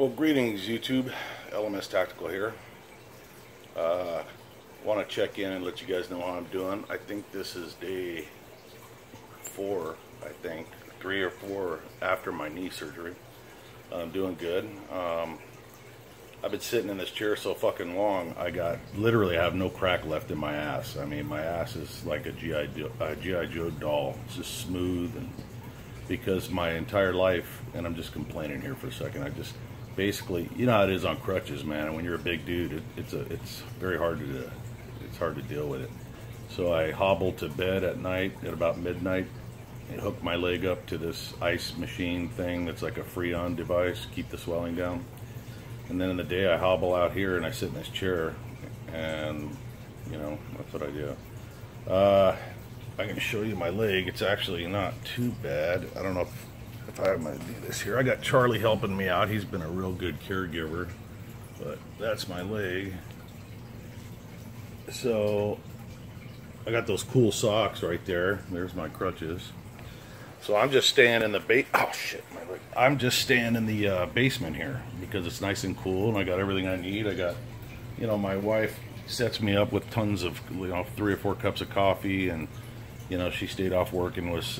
Well, greetings YouTube, LMS Tactical here. Want to check in and let you guys know how I'm doing. I think this is day 4, I think, 3 or 4 after my knee surgery. I'm doing good. I've been sitting in this chair so fucking long, literally have no crack left in my ass. I mean, my ass is like a G.I. Joe doll. It's just smooth, and because my entire life, and I'm just complaining here for a second, I just basically, you know how it is on crutches, man, and when you're a big dude, it's very hard to do. It's hard to deal with it. So I hobble to bed at night at about midnight and hook my leg up to this ice machine thing that's like a Freon device, keep the swelling down. And then in the day I hobble out here and I sit in this chair, and you know, that's what I do. I can show you my leg. It's actually not too bad. I don't know if I'm going to do this here. I got Charlie helping me out. He's been a real good caregiver. But that's my leg. So I got those cool socks right there. There's my crutches. So I'm just staying in the I'm just staying in the basement here because it's nice and cool, and I got everything I need. I got, you know, my wife sets me up with tons of, you know, 3 or 4 cups of coffee, and you know, she stayed off work and was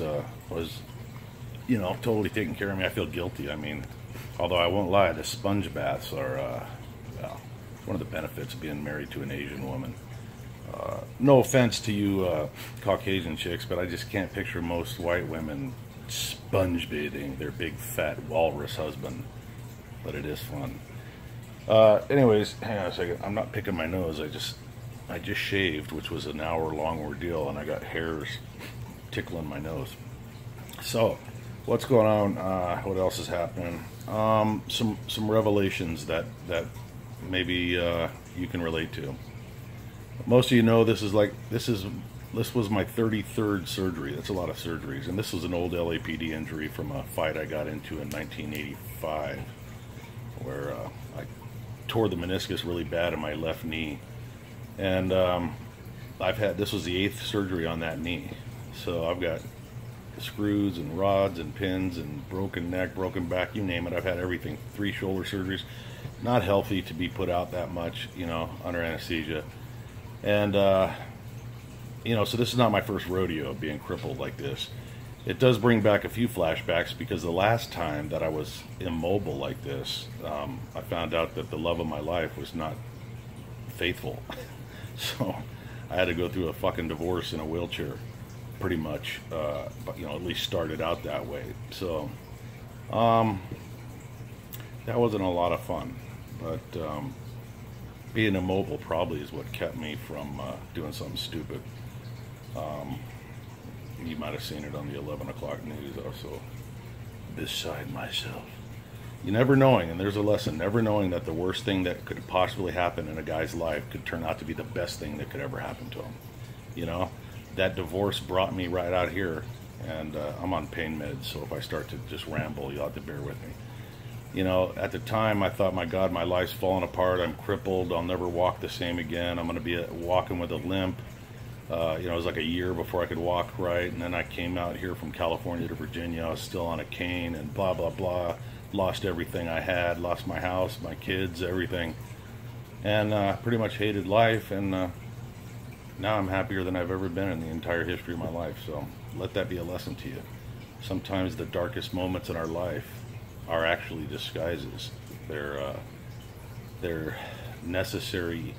you know, totally taking care of me. I feel guilty. I mean, although I won't lie, the sponge baths are well, one of the benefits of being married to an Asian woman. No offense to you Caucasian chicks, but I just can't picture most white women sponge bathing their big fat walrus husband. But it is fun. Anyways, hang on a second. I'm not picking my nose. I just shaved, which was an hour-long ordeal, and I got hairs tickling my nose. So, what's going on? What else is happening? Some revelations that maybe you can relate to. Most of you know this was my 33rd surgery. That's a lot of surgeries, and this was an old LAPD injury from a fight I got into in 1985, where I tore the meniscus really bad in my left knee, and this was the 8th surgery on that knee. So I've got screws and rods and pins and broken neck, broken back, you name it. I've had everything. 3 shoulder surgeries. Not healthy to be put out that much, you know, under anesthesia. And, you know, so this is not my first rodeo being crippled like this. It does bring back a few flashbacks, because the last time that I was immobile like this, I found out that the love of my life was not faithful. So I had to go through a fucking divorce in a wheelchair, pretty much, but, you know, at least started out that way. So, that wasn't a lot of fun, but, being immobile probably is what kept me from doing something stupid. You might have seen it on the 11 o'clock news also. Beside myself. You never knowing, and there's a lesson, never knowing that the worst thing that could possibly happen in a guy's life could turn out to be the best thing that could ever happen to him. You know, that divorce brought me right out here, and I'm on pain meds, so if I start to just ramble, you'll have to bear with me. You know, at the time I thought, my God, my life's falling apart. I'm crippled. I'll never walk the same again. I'm going to be walking with a limp. You know, it was like a year before I could walk right. And then I came out here from California to Virginia. I was still on a cane and blah, blah, blah. Lost everything I had. Lost my house, my kids, everything. And pretty much hated life. And now I'm happier than I've ever been in the entire history of my life. So let that be a lesson to you. Sometimes the darkest moments in our life are actually disguises. They're necessary,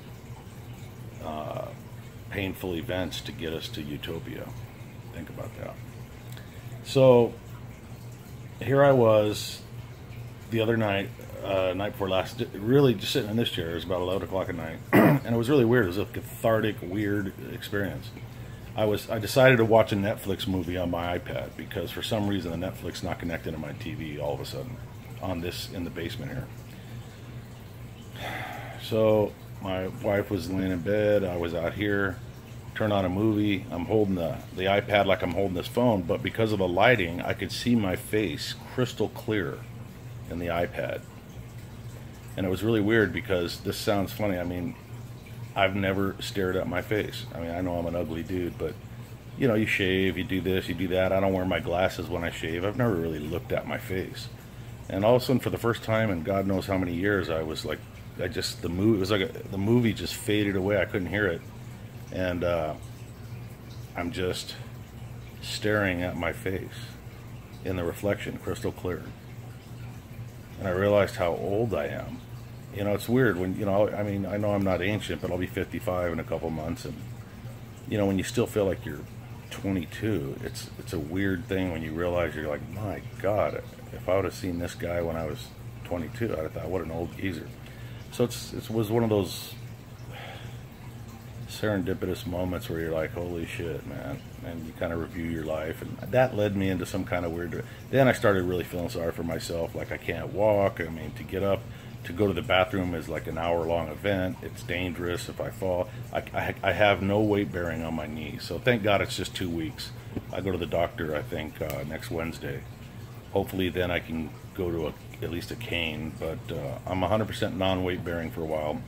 painful events to get us to utopia. Think about that. So here I was the other night, night before last, really just sitting in this chair. It was about 11 o'clock at night, and it was really weird. It was a cathartic, weird experience. I decided to watch a Netflix movie on my iPad, because for some reason the Netflix not connected to my TV all of a sudden in the basement here. So my wife was laying in bed, I was out here, turned on a movie. I'm holding the iPad like I'm holding this phone, but because of the lighting I could see my face crystal clear in the iPad. And it was really weird, because this sounds funny, I mean, I've never stared at my face. I mean, I know I'm an ugly dude, but you know, you shave, you do this, you do that. I don't wear my glasses when I shave. I've never really looked at my face. And all of a sudden, for the first time in God knows how many years, I was like, the movie, it was like the movie just faded away. I couldn't hear it. And I'm just staring at my face in the reflection, crystal clear. And I realized how old I am. You know, it's weird when, you know, I mean, I know I'm not ancient, but I'll be 55 in a couple months. And, you know, when you still feel like you're 22, it's a weird thing when you realize you're like, my God, if I would have seen this guy when I was 22, I'd have thought, what an old geezer. So it was one of those serendipitous moments where you're like, holy shit, man. And you kind of review your life. And that led me into some kind of weird... Then I started really feeling sorry for myself. Like, I can't walk. I mean, to get up, to go to the bathroom is like an hour-long event. It's dangerous if I fall. I have no weight bearing on my knees. So thank God it's just 2 weeks. I go to the doctor, I think, next Wednesday. Hopefully then I can go to at least a cane. But I'm 100% non-weight bearing for a while.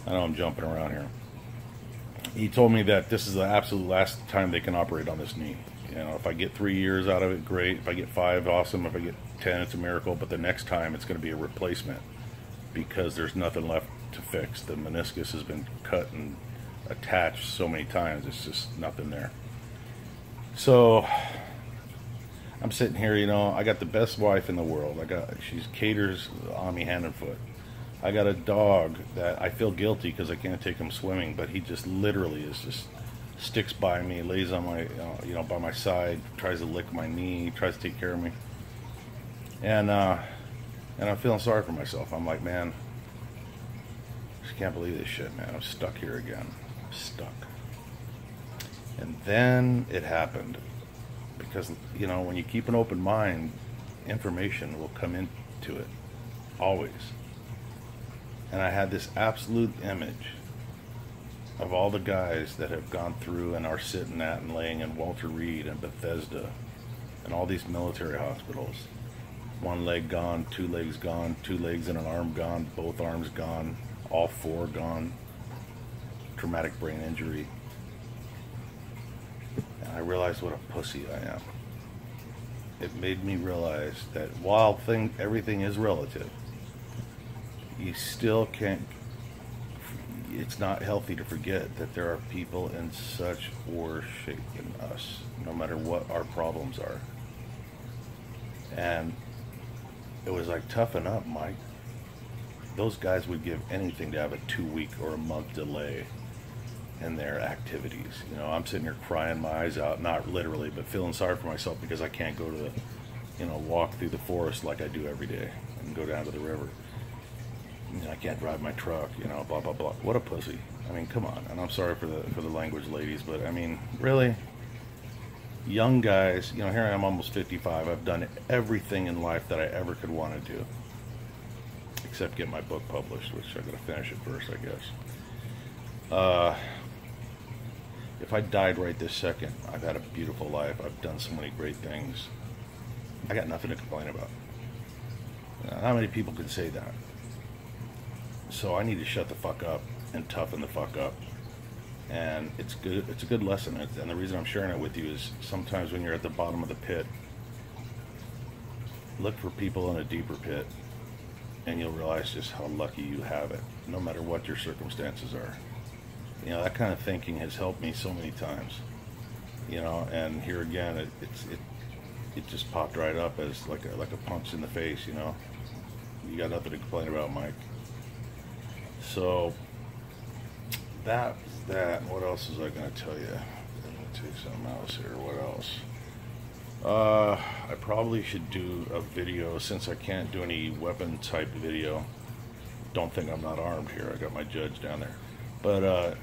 I know I'm jumping around here. He told me that this is the absolute last time they can operate on this knee. You know, if I get 3 years out of it, great. If I get 5, awesome. If I get 10, it's a miracle. But the next time, it's going to be a replacement because there's nothing left to fix. The meniscus has been cut and attached so many times. It's just nothing there. So I'm sitting here, you know, I got the best wife in the world. She's caters on me hand and foot. I got a dog that I feel guilty because I can't take him swimming, but he just literally sticks by me, lays on my, you know, by my side, tries to lick my knee, tries to take care of me. And I'm feeling sorry for myself. I'm like, man, I just can't believe this shit, man. I'm stuck here again. I'm stuck. And then it happened. Because, you know, when you keep an open mind, information will come into it. Always. And I had this absolute image of all the guys that have gone through and are sitting at and laying in Walter Reed and Bethesda and all these military hospitals. 1 leg gone, 2 legs gone, 2 legs and an arm gone, both arms gone, all 4 gone, traumatic brain injury. And I realized what a pussy I am. It made me realize that while everything is relative, you still can't, it's not healthy to forget that there are people in such worse shape than us, no matter what our problems are. And it was like, toughen up, Mike. Those guys would give anything to have a 2-week or a month delay in their activities. You know, I'm sitting here crying my eyes out, not literally, but feeling sorry for myself because I can't go to the, you know, walk through the forest like I do every day and go down to the river. You know, I can't drive my truck, you know, blah, blah, blah. What a pussy. I mean, come on. And I'm sorry for the language, ladies, but I mean, really? Young guys, you know, here I am almost 55. I've done everything in life that I ever could want to do. Except get my book published, which I gotta finish it first, I guess. If I died right this second, I've had a beautiful life. I've done so many great things. I got nothing to complain about. How many people can say that? So I need to shut the fuck up and toughen the fuck up. And it's good. It's a good lesson. And the reason I'm sharing it with you is sometimes when you're at the bottom of the pit, look for people in a deeper pit, and you'll realize just how lucky you have it, no matter what your circumstances are. You know, that kind of thinking has helped me so many times. You know, and here again, it just popped right up as like a punch in the face. You know, you got nothing to complain about, Mike. So that's that. What else was I going to tell you? I'm going to tell you something else here. What else? I probably should do a video since I can't do any weapon type video. Don't think I'm not armed here. I got my judge down there. But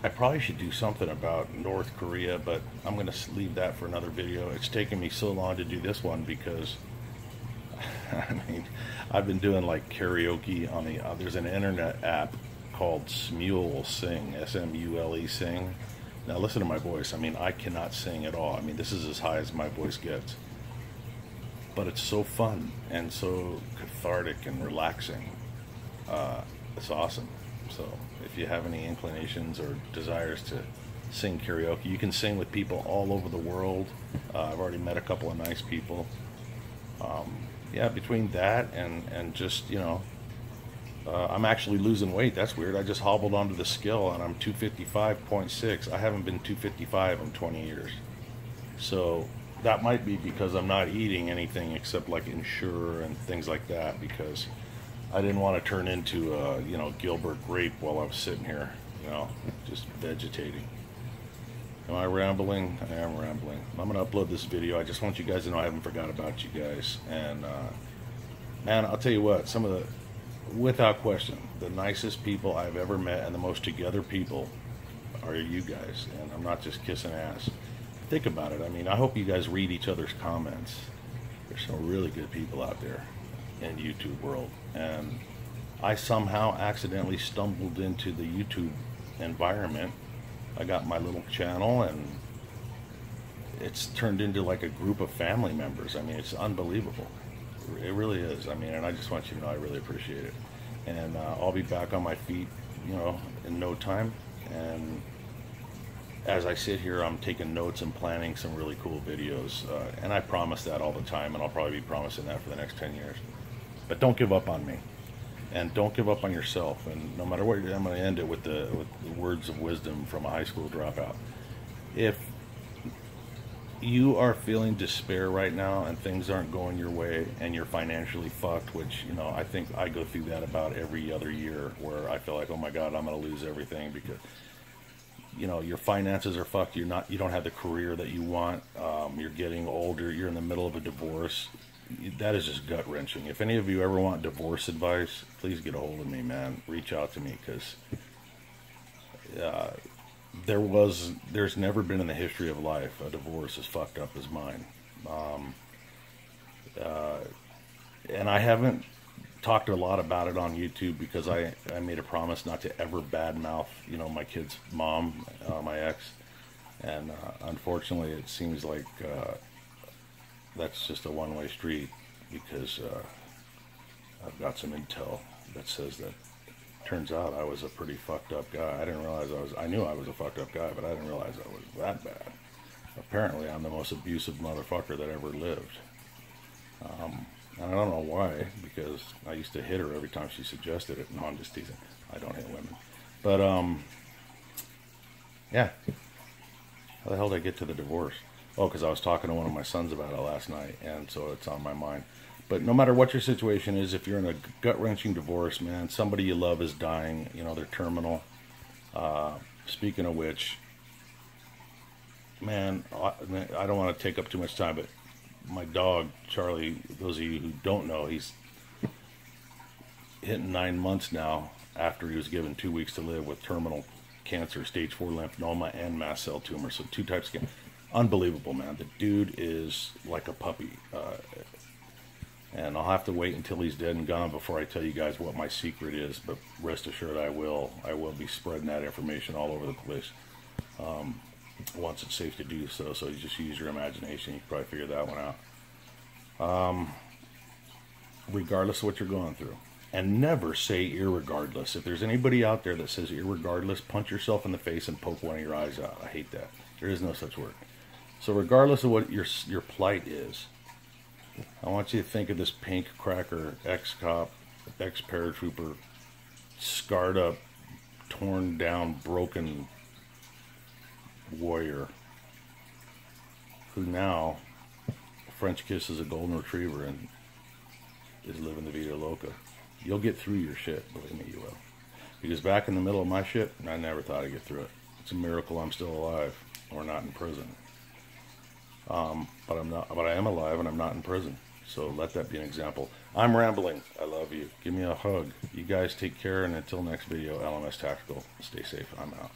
I probably should do something about North Korea, but I'm going to leave that for another video. It's taken me so long to do this one because I mean, I've been doing like karaoke on the, there's an internet app called Smule Sing, S-M-U-L-E Sing. Now listen to my voice. I mean, I cannot sing at all. I mean, this is as high as my voice gets. But it's so fun and so cathartic and relaxing. It's awesome. So if you have any inclinations or desires to sing karaoke, you can sing with people all over the world. I've already met a couple of nice people. yeah, between that and just, you know, I'm actually losing weight. That's weird. I just hobbled onto the scale and I'm 255.6. I haven't been 255 in 20 years. So that might be because I'm not eating anything except like Ensure and things like that, because I didn't want to turn into you know, Gilbert Grape while I was sitting here, you know, just vegetating. Am I rambling? I am rambling. I'm going to upload this video. I just want you guys to know I haven't forgot about you guys. And man, I'll tell you what, some of the, without question, the nicest people I've ever met and the most together people are you guys. And I'm not just kissing ass. Think about it. I mean, I hope you guys read each other's comments. There's some really good people out there in YouTube world. And I somehow accidentally stumbled into the YouTube environment. I got my little channel and it's turned into like a group of family members. I mean, it's unbelievable. It really is. I mean, and I just want you to know I really appreciate it. And I'll be back on my feet, you know, in no time. And as I sit here, I'm taking notes and planning some really cool videos. And I promise that all the time, and I'll probably be promising that for the next 10 years. But don't give up on me. And don't give up on yourself. And no matter what, I'm going to end it with the words of wisdom from a high school dropout. If you are feeling despair right now and things aren't going your way and you're financially fucked, which, you know, I think I go through that about every other year, where I feel like, oh my God, I'm going to lose everything because, you know, your finances are fucked. You don't have the career that you want. You're getting older. You're in the middle of a divorce. That is just gut wrenching. If any of you ever want divorce advice, please get a hold of me, man. Reach out to me, because there's never been in the history of life a divorce as fucked up as mine. And I haven't talked a lot about it on YouTube because I made a promise not to ever badmouth, you know, my kid's mom, my ex. And unfortunately, it seems like that's just a one-way street, because I've got some intel that says that turns out I was a pretty fucked up guy. I didn't realize I knew I was a fucked up guy, but I didn't realize I was that bad. Apparently, I'm the most abusive motherfucker that ever lived. And I don't know why, because I used to hit her every time she suggested it. No, I'm just teasing. I don't hit women. But, yeah. How the hell did I get to the divorce? Oh, because I was talking to one of my sons about it last night, and so it's on my mind. But no matter what your situation is, if you're in a gut-wrenching divorce, man, somebody you love is dying, you know, they're terminal. Speaking of which, man, I don't want to take up too much time, but my dog, Charlie, those of you who don't know, he's hitting 9 months now after he was given 2 weeks to live with terminal cancer, stage 4 lymphoma and mast cell tumor, so 2 types of cancer. Unbelievable, man. The dude is like a puppy. And I'll have to wait until he's dead and gone before I tell you guys what my secret is, but rest assured I will be spreading that information all over the place once it's safe to do so. So you just use your imagination. You can probably figure that one out. Regardless of what you're going through. And never say irregardless. If there's anybody out there that says irregardless, punch yourself in the face and poke one of your eyes out. I hate that. There is no such word. So regardless of what your plight is, I want you to think of this pink cracker, ex-cop, ex-paratrooper, scarred up, torn down, broken warrior who now French kisses a golden retriever and is living the vida loca. You'll get through your shit, believe me, you will. Because back in the middle of my shit, I never thought I'd get through it. It's a miracle I'm still alive or not in prison. But I am alive and I'm not in prison. So let that be an example. I'm rambling. I love you. Give me a hug. You guys take care, and until next video, LMS Tactical. Stay safe. I'm out.